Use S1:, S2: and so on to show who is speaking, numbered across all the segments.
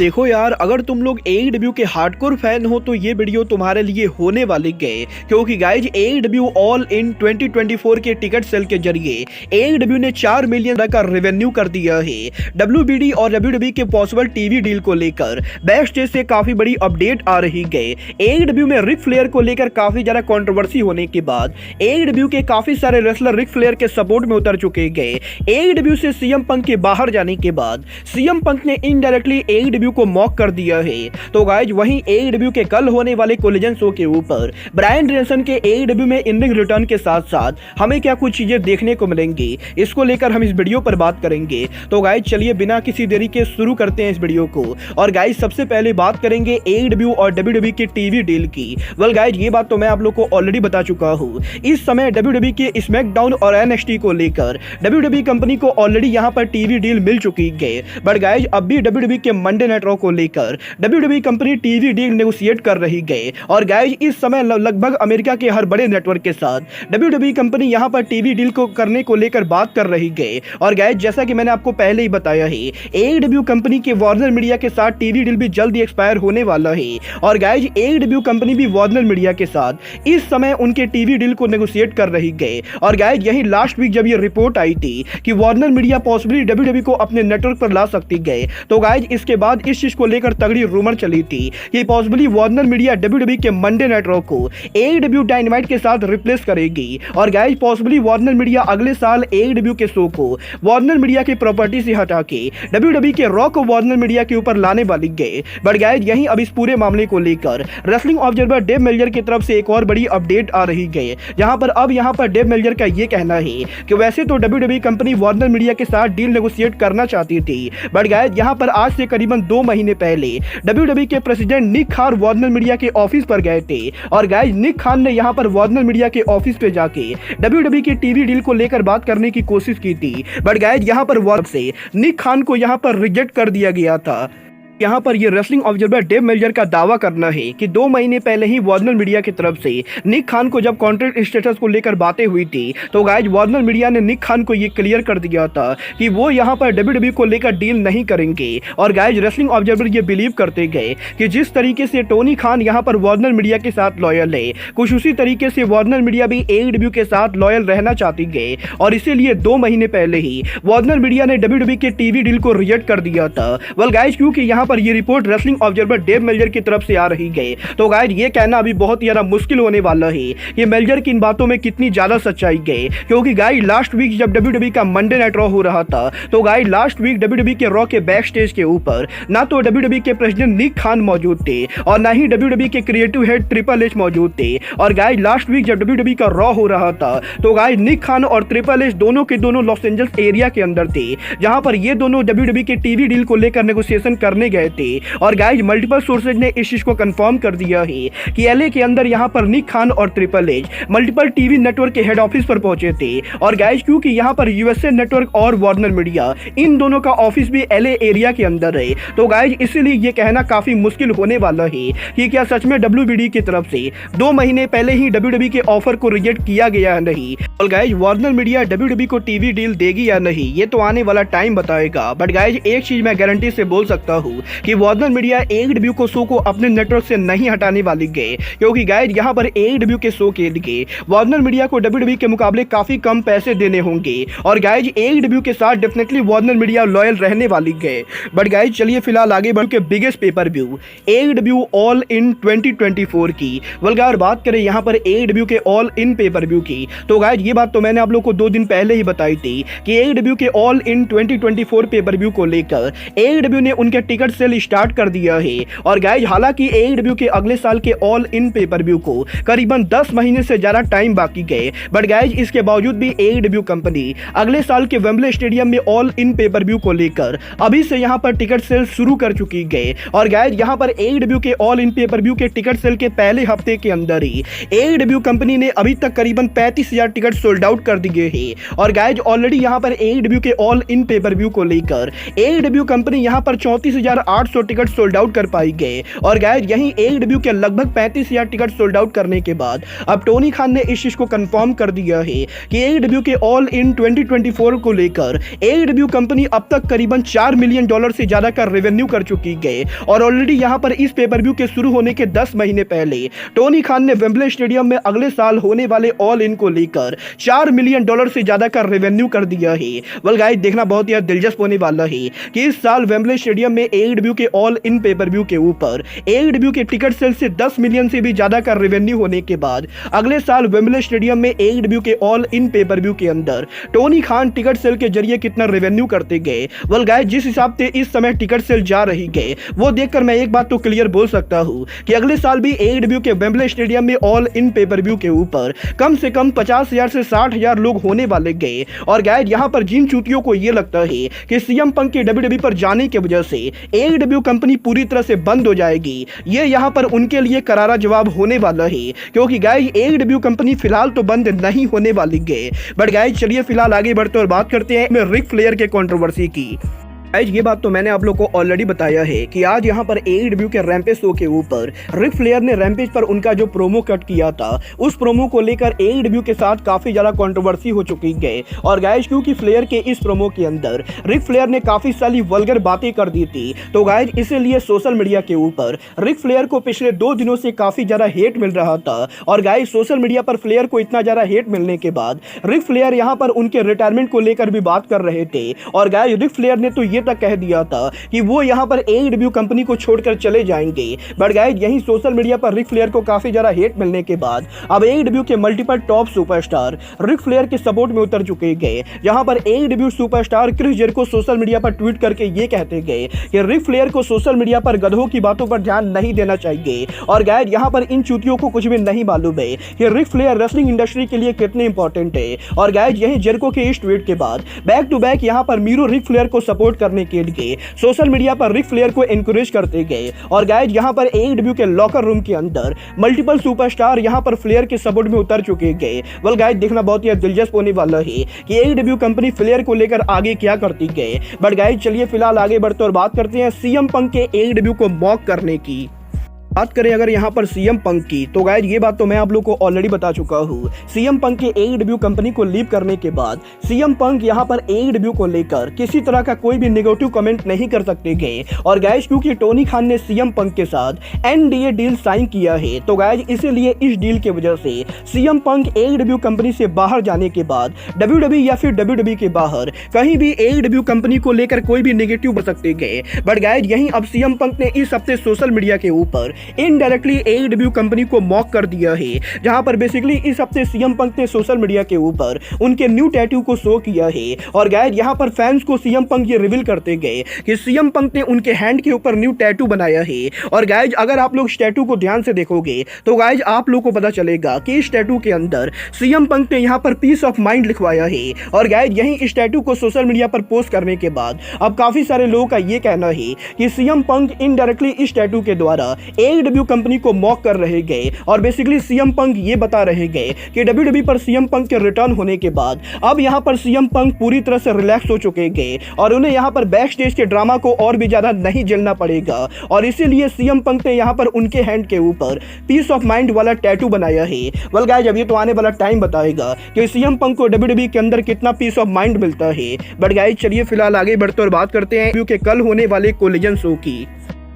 S1: देखो यार, अगर तुम लोग एईडब्ल्यू के हार्डकोर फैन हो तो ये वीडियो तुम्हारे लिए होने वाली है, क्योंकि गाइज एईडब्ल्यू ऑल इन 2024 के टिकट सेल के जरिए एईडब्ल्यू ने 4 मिलियन का रेवेन्यू कर दिया है। डब्ल्यूबीडी और डब्ल्यूडब्ल्यूई के पॉसिबल टीवी डील को लेकर बैक स्टेज से काफी बड़ी अपडेट आ रही है। एईडब्ल्यू में रिक फ्लेयर को लेकर काफी ज्यादा कंट्रोवर्सी होने के बाद एईडब्ल्यू के काफी सारे रेसलर रिक फ्लेयर के सपोर्ट में उतर चुके गए। एईडब्ल्यू से सीएम पंक के बाहर जाने के बाद सीएम पंक ने इनडायरेक्टली एईडब्ल्यू को मॉक कर दिया है। तो गाइज वहीं एईडब्ल्यू के कल होने वाले कोलिजन शो के ऊपर ब्रायन डेनियल्सन के एईडब्ल्यू में इन रिंग रिटर्न के साथ साथ हमें क्या कुछ चीजें देखने को मिलेंगी, इसको लेकर हम इस वीडियो पर बात करेंगे। तो गाइज चलिए बिना किसी देरी के शुरू करते हैं इस वीडियो को। और गाइज सबसे पहले बात करेंगे एईडब्ल्यू और डब्ल्यूडब्ल्यूई की टीवी डील की। वेल गाइज ये बात तो मैं आप लोग को ऑलरेडी बता चुका हूँ। इस समय डब्ल्यूडब्ल्यूई के स्मैकडाउन और एनएक्सटी को लेकर डब्ल्यूडब्ल्यूई कंपनी को ऑलरेडी यहाँ पर टीवी डील मिल चुकी है। बट गाइज अब भी डब्ल्यूडब्ल्यूई के मंडे नाइट रॉ को लेकर WWE company TV deal negotiate कर रही है। और गाइज इस समय लगभग अमेरिका के हर बड़े नेटवर्क के साथ डब्ल्यूडब्ल्यूई कंपनी यहां पर टीवी डील को करने को लेकर बात कर रही है। और गाइज जैसा कि मैंने आपको पहले ही बताया है, एईडब्ल्यू कंपनी के वार्नर मीडिया के साथ टीवी डील भी जल्दी एक्सपायर होने वाला है। और गाइज एईडब्ल्यू कंपनी भी वार्नर मीडिया के साथ इस समय उनके टीवी डील को नेगोशिएट कर रही है। और गाइज यही लास्ट वीक जब ये रिपोर्ट आई थी कि वार्नर मीडिया पॉसिबली डब्ल्यूडब्ल्यूई को अपने नेटवर्क पर ला सकती है, तो गाइज इसके बाद इस चीज को लेकर तगड़ी रूमर चली थी कि पॉसिबली वार्नर मीडिया डब्ल्यूडब्ल्यूई के मंडे नाइट रॉ को एईडब्ल्यू डायनामाइट के साथ रिप्लेस करेगी। और गाइज पॉसिबली वार्नर मीडिया अगले साल एईडब्ल्यू के शो को वार्नर मीडिया की प्रॉपर्टी से हटा के डब्ल्यूडब्ल्यूई के रॉ को वार्नर मीडिया के ऊपर लाने वाली है। बट गाइज यहीं अब इस पूरे मामले को लेकर रेसलिंग ऑब्जर्वर डेव मेल्जर की तरफ से एक और बड़ी अपडेट आ रही है, जहां पर अब यहां पर डेव मेल्जर का यह कहना है कि वैसे तो डब्ल्यूडब्ल्यूई कंपनी वार्नर मीडिया के साथ डील नेगोशिएट करना चाहती थी, बट गाइज यहां पर आज से करीबन 2 महीने पहले डब्ल्यूडब्ल्यूई के प्रेसिडेंट निक खान वार्नर मीडिया के ऑफिस पर गए थे। और गाइज निक खान ने यहां पर वार्नर मीडिया के ऑफिस पे जाके डब्ल्यूडब्ल्यूई की टीवी डील को लेकर बात करने की कोशिश की थी, बट गाइज यहां पर वार्नर से निक खान को यहां पर रिजेक्ट कर दिया गया था। यहाँ पर ये रेसलिंग ऑब्जर्वर डेव मेल्जर का दावा करना है कि 2 महीने पहले ही वार्नर मीडिया की तरफ से निक खान को जब कॉन्ट्रैक्ट स्टेटस को लेकर बातें हुई थी, तो गाइज वार्नर मीडिया ने निक खान को ये क्लियर कर दिया था कि वो यहाँ पर डब्ल्यूडब्ल्यूई को लेकर डील नहीं करेंगे। और गाइज रेसलिंग ऑब्जर्वर ये बिलीव करते गए कि जिस तरीके से टोनी खान यहाँ पर वार्नर मीडिया के साथ लॉयल है, कुछ उसी तरीके से वार्नर मीडिया भी एईडब्ल्यू के साथ लॉयल रहना चाहती है। और इसीलिए 2 महीने पहले ही वार्नर मीडिया ने डब्ल्यूडब्ल्यूई के टीवी डील को रिजेक्ट कर दिया था। वेल गाइज क्योंकि यहाँ पर ये report wrestling observer Dave Meltzer की तरफ से आ रही है, तो गाइज ये कहना अभी बहुत ही ज्यादा मुश्किल होने वाला है कि मेल्जर की इन बातों में कितनी ज्यादा सच्चाई है। क्योंकि गाइज लास्ट वीक जब डब्ल्यूडब्ल्यूई का मंडे नाइट रॉ हो रहा था, तो गाइज लास्ट वीक डब्ल्यूडब्ल्यूई के रॉ के बैक स्टेज के ऊपर ना तो डब्ल्यूडब्ल्यूई के प्रेसिडेंट निक खान मौजूद थे और ना ही डब्ल्यूडब्ल्यूई के क्रिएटिव हेड ट्रिपल एच मौजूद थे। और गाइज लास्ट वीक जब डब्ल्यूडब्ल्यूई का रॉ हो रहा था, तो गाइज निक खान और ट्रिपल एच दोनों के दोनों लॉस एंजल्स एरिया के अंदर थे, जहां पर ये दोनों डब्ल्यूडब्ल्यूई के टीवी डील को लेकर नेगोशिएशन करने गए थे। और गाइज मल्टीपल सोर्सेज ने इस चीज को कंफर्म कर दिया है कि एलए के अंदर यहां पर निक खान और triple H multiple TV network के हेड ऑफिस पर पहुंचे थे। और गाइज क्योंकि यहां पर यूएसए नेटवर्क और वार्नर मीडिया इन दोनों का ऑफिस भी एलए एरिया के अंदर है, तो गाइज इसीलिए ये कहना काफी मुश्किल होने वाला है कि क्या सच में डब्ल्यूबीडी की तरफ से 2 महीने पहले ही डब्ल्यूडब्ल्यूई के ऑफर को रिजेक्ट किया गया है नहीं। और गाइज वार्नर मीडिया डब्ल्यूडब्ल्यूई को टीवी डील देगी या नहीं, ये तो आने वाला टाइम बताएगा। बट गाइज एक चीज मैं गारंटी से बोल सकता हूं कि वार्नर मीडिया एईडब्ल्यू को शो को अपने नेटवर्क से नहीं हटाने वाली है, क्योंकि गाइज यहां पर एईडब्ल्यू के शो के लिए वार्नर मीडिया को डब्ल्यूडब्ल्यूई के मुकाबले काफी कम पैसे देने होंगे। और गाइज एईडब्ल्यू के साथ डेफिनेटली वार्नर मीडिया लॉयल रहने वाली है। बट गाइज चलिए फिलहाल आगे बढ़ के biggest pay per view AEW all in 2024 की। वल्गार बात करें यहां पर एईडब्ल्यू के ऑल इन पेपर व्यू की, तो गाइज ये बात तो मैंने आप लोग को 2 दिन पहले ही बताई थी कि एईडब्ल्यू के ऑल इन 2024 पेपर व्यू को लेकर एईडब्ल्यू ने उनके टिकट सेल स्टार्ट कर दिया है। और गाइज हालांकि एईडब्ल्यू के अगले साल के ऑल इन पेपर व्यू को करीबन 10 महीने से ज्यादा टाइम बाकी है, बट गाइज इसके बावजूद भी एईडब्ल्यू कंपनी अगले साल के वेम्बले स्टेडियम में ऑल इन पेपर व्यू को लेकर अभी से यहां पर टिकट सेल शुरू कर चुकी है। और गाइज यहां पर एईडब्ल्यू के ऑल इन पेपर व्यू के टिकट सेल के पहले हफ्ते के अंदर ही एईडब्ल्यू कंपनी ने अभी तक करीबन 35,000 टिकट सोल्ड आउट कर दिए हैं। और गाइज ऑलरेडी यहां पर एईडब्ल्यू के ऑल इन पेपर व्यू को लेकर एईडब्ल्यू कंपनी यहां पर 34,000 800 टिकट सोल्ड आउट कर पाई गए। और गाइज यहीं AEW के लगभग 35,000 टिकट सोल्ड आउट करने के बाद अब टोनी खान ने इस चीज को कंफर्म कर दिया है कि AEW के ऑल इन 2024 को लेकर AEW कंपनी अब तक करीबन $4 मिलियन से ज्यादा का रेवेन्यू कर चुकी है। और ऑलरेडी यहां पर इस पेपरव्यू के शुरू होने के 10 महीने पहले टोनी खान ने वेम्बले स्टेडियम में अगले साल होने वाले ऑल इन को लेकर $4 मिलियन से ज्यादा का रेवेन्यू कर दिया है। वेल गाइस, देखना बहुत ही दिलचस्प होने वाला है कि इस साल वेम्बले स्टेडियम में AEW के ऑल इन पेपरव्यू के ऊपर AEW के टिकट सेल से 10 मिलियन से भी ज्यादा का रेवेन्यू होने के बाद अगले साल वेम्बले स्टेडियम में AEW के ऑल इन पेपरव्यू के अंदर टोनी खान टिकट सेल के जरिए कितना रेवेन्यू करते गए। वेल गाइस, जिस हिसाब से इस समय टिकट सेल जा रही गए वो देखकर मैं एक बात तो क्लियर बोल सकता हूं कि अगले साल भी AEW के वेम्बले स्टेडियम में ऑल इन पेपरव्यू के ऊपर कम से कम 50,000 से 60,000 लोग होने वाले गए। और गाइस, यहां पर जिन चूतियों को यह लगता है कि CM पंक के WWE पर जाने की वजह से AEW कंपनी पूरी तरह से बंद हो जाएगी, ये यहां पर उनके लिए करारा जवाब होने वाला है। क्योंकि गाइस, AEW कंपनी फिलहाल तो बंद नहीं होने वाली है। बट गाइस, चलिए फिलहाल आगे बढ़ते और बात करते हैं रिक फ्लेयर के कंट्रोवर्सी की। गाइस, ये बात तो मैंने आप लोग को ऑलरेडी बताया है कि आज यहाँ पर AEW के रैम्पेज शो के ऊपर रिक फ्लेयर ने रैम्पेज पर उनका जो प्रोमो कट किया था उस प्रोमो को लेकर AEW के साथ काफी ज्यादा कंट्रोवर्सी हो चुकी है। और गाइस, क्योंकि फ्लेयर के इस प्रोमो के अंदर रिक फ्लेयर ने काफी सारी वल्गर बातें कर दी थी, तो गाइस इसीलिए सोशल मीडिया के ऊपर रिक फ्लेयर को पिछले 2 दिनों से काफी ज्यादा हेट मिल रहा था। और गाइस, सोशल मीडिया पर फ्लेयर को इतना ज्यादा हेट मिलने के बाद रिक फ्लेयर यहाँ पर उनके रिटायरमेंट को लेकर भी बात कर रहे थे। और गाइस, रिक फ्लेयर ने तो ये तक कह दिया था कि वो यहां पर AEW कंपनी को छोड़कर चले जाएंगे। बट गाइस, यहीं सोशल मीडिया पर रिक फ्लेयर को काफी ज्यादा हेट मिलने के बाद अब AEW के multiple top superstar Ric Flair के सपोर्ट में उतर चुके गए। जहां पर AEW superstar Chris Jericho social media पर ट्वीट करके ये कहते गए कि रिक फ्लेयर को सोशल मीडिया पर गधों की बातों पर ध्यान नहीं देना चाहिए। और गाइस, यहां पर इन चूतियों को कुछ भी नहीं मालूम है कि रिक फ्लेयर रेसलिंग इंडस्ट्री के लिए कितने इंपॉर्टेंट है। और गाइस, यहीं जेरिको के इस ट्वीट के बाद बैक टू बैक यहां पर मीरो रिक फ्लेयर को सपोर्ट करने के लिए सोशल मीडिया पर रिक फ्लेयर को एनकरेज करते गए। और गाइस, यहां पर AEW के लॉकर रूम के अंदर मल्टीपल सुपरस्टार यहां पर फ्लेयर के सपोर्ट में उतर चुके गए। वेल गाइस, देखना बहुत ही दिलचस्प होने वाला है कि AEW कंपनी फ्लेयर को लेकर आगे क्या करती गए। बट गाइस, चलिए फिलहाल आगे बढ़ते और बात करते हैं CM पंक के AEW को मॉक करने की। बात करें अगर यहाँ पर CM पंक की, तो गाइस ये बात तो मैं आप लोग को ऑलरेडी बता चुका हूँ। CM पंक के AEW कंपनी को लीव करने के बाद CM पंक यहाँ पर AEW को लेकर किसी तरह का कोई भी नेगेटिव कमेंट नहीं कर सकते गए। और गाइस, क्योंकि टोनी खान ने CM पंक के साथ NDA डील साइन किया है, तो गाइस इसीलिए इस डील की वजह से CM पंक AEW कंपनी से बाहर जाने के बाद WWE या फिर WWE के बाहर कहीं भी AEW कंपनी को लेकर कोई भी नेगेटिव कर सकते गए। बट गाइस, यहीं अब CM पंक ने इस हफ्ते सोशल मीडिया के ऊपर इनडायरेक्टली AEW कंपनी को मॉक कर दिया है। जहां पर बेसिकली इस हफ्ते CM पंक ने सोशल मीडिया के ऊपर उनके न्यू टैटू को शो किया है। और गाइस, यहां पर फैंस को CM पंक ये रिवील करते गए कि CM पंक ने उनके हैंड के ऊपर न्यू टैटू बनाया है। और गाइस, अगर आप लोग इस टैटू को ध्यान से देखोगे तो गाइस आप लोग को पता चलेगा कि इस टैटू के अंदर CM पंक ने यहां पर पीस ऑफ माइंड लिखवाया है। और गाइस, यहीं इस टैटू को सोशल मीडिया पर पोस्ट करने के बाद अब काफी सारे लोगों का ये कहना है कि CM पंक इनडायरेक्टली इस टैटू के द्वारा AEW कंपनी को मॉक कर रहे गए। और बेसिकली CM पंक ये बता रहे गए कि WWE पर CM पंक के रिटर्न होने के बाद अब यहां पर CM पंक पूरी तरह से रिलैक्स हो चुके गए और उन्हें यहां पर बैक स्टेज के ड्रामा को और भी ज्यादा नहीं झेलना पड़ेगा। और इसीलिए CM पंक ने यहां पर उनके हैंड के ऊपर पीस ऑफ माइंड वाला टैटू बनाया है। वेल गाइस, अब ये तो आने वाला टाइम बताएगा कि CM पंक को WWE के अंदर कितना पीस ऑफ माइंड मिलता है। बट गाइस, चलिए फिलहाल आगे बढ़ते और बात करते हैं क्योंकि कल होने वाले कोलिजन शो की।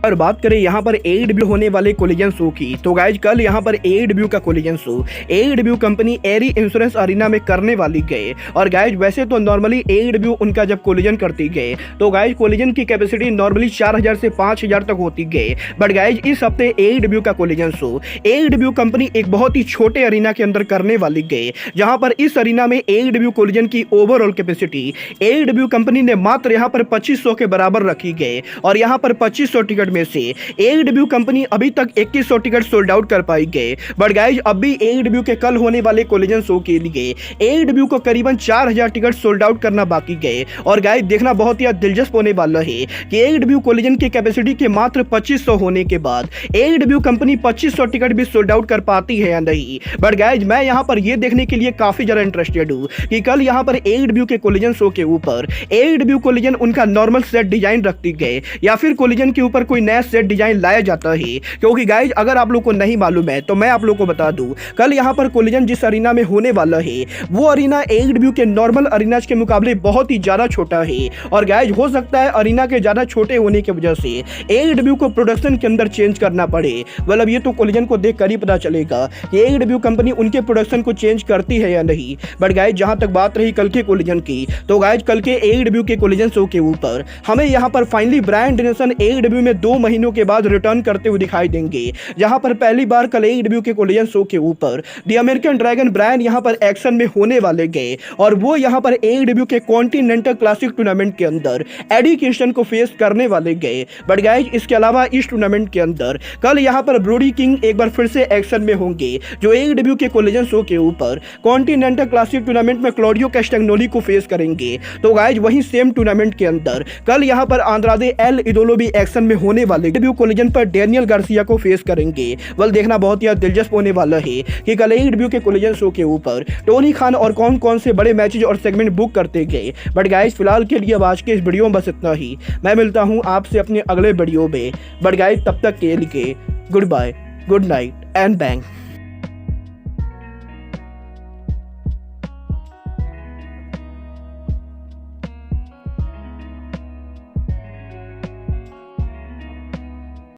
S1: और बात करें यहाँ पर AEW होने वाले कोलिजन शो की, तो गाइज कल यहाँ पर AEW का कोलिजन शो AEW कंपनी एरी इंश्योरेंस अरीना में करने वाली गए। और गाइज वैसे तो नॉर्मली AEW उनका जब कोलिजन करती गए तो गाइज कोलिजन की कैपेसिटी नॉर्मली 4000 से 5000 तक होती गए। बट गाइज इस हफ्ते AEW का कोलिजन शो AEW कंपनी एक बहुत ही छोटे अरीना के अंदर करने वाली गए, जहां पर इस अरीना में AEW कोलिजन की ओवरऑल कैपेसिटी AEW कंपनी ने मात्र यहाँ पर 2500 के बराबर रखी गए और यहाँ पर 2500 टिकट में से AEW कंपनी अभी तक 2100 टिकट सोल्ड आउट कर पाई गए। बट गाइज अब भी AEW के कल होने वाले कोलिजन शो के लिए AEW को करीबन 4000 टिकट सोल्ड आउट करना बाकी गए। और गाइज देखना बहुत ही दिलचस्प होने वाला है कि AEW कोलिजन की कैपेसिटी के मात्र 2500 होने के बाद AEW कंपनी 2500 टिकट भी सोल्ड आउट कर पाती है या नहीं। बट गाइज मैं यहाँ पर ये देखने के लिए काफी ज्यादा इंटरेस्टेड हूँ कि कल यहाँ पर AEW के कोलिजन शो के ऊपर AEW कोलिजन उनका नॉर्मल सेट डिजाइन रखती गए या फिर कोलिजन के ऊपर कोई नया सेट डिजाइन लाया जाता है। क्योंकि गाइज अगर आप लोग को नहीं मालूम है तो मैं आप लोग को बता दूं, कल यहाँ पर कोलिजन जिस अरीना में होने वाला है वो अरीना AEW के नॉर्मल अरीनाज के मुकाबले बहुत ही ज्यादा छोटा है। और गाइज हो सकता है अरीना के ज्यादा छोटे होने की वजह से AEW को प्रोडक्शन के अंदर चेंज करना पड़े। मतलब ये तो कोलिजन को देख कर ही पता चलेगा कि AEW कंपनी उनके प्रोडक्शन को चेंज करती है या नहीं। बट गाइज जहां तक बात रही कल के कोलिजन की, तो गाइज कल के AEW के कोलिजन शो के ऊपर हमें यहाँ पर फाइनली ब्रायन डेनियल्सन AEW में 2 महीनों के बाद रिटर्न करते हुए दिखाई देंगे। जहां पर पहली बार कल AEW के कोलिजन शो के ऊपर द अमेरिकन ड्रैगन ब्रायन यहां पर एक्शन में होने वाले गए और वो यहां पर AEW के कॉन्टिनेंटल क्लासिक टूर्नामेंट के अंदर एडी किंगस्टन को फेस करने वाले गए। बट गाइज इसके अलावा इस टूर्नामेंट के अंदर कल यहां पर ब्रोडी किंग एक बार फिर से एक्शन में होंगे, जो AEW के कोलिजन शो के ऊपर कॉन्टिनेंटल क्लासिक टूर्नामेंट में क्लॉडियो कैस्टाग्नोली को फेस करेंगे। तो गाइज वही सेम टूर्नामेंट के अंदर कल यहां पर आंद्रादे एल इदोलो भी एक्शन में होने वाले AEW कोलिजन पर डेनियल गार्सिया को फेस करेंगे। वेल देखना बहुत ही दिलचस्प होने वाला है कि कल AEW के कोलिजन शो के ऊपर टोनी खान और कौन कौन से बड़े मैचेज और सेगमेंट बुक करते गए। बट गाइस फिलहाल के लिए अब आज के इस वीडियो में बस इतना ही। मैं मिलता हूं आपसे अपने अगले वीडियो में। बट गाइस तब तक के लिए good bye, good night and bang.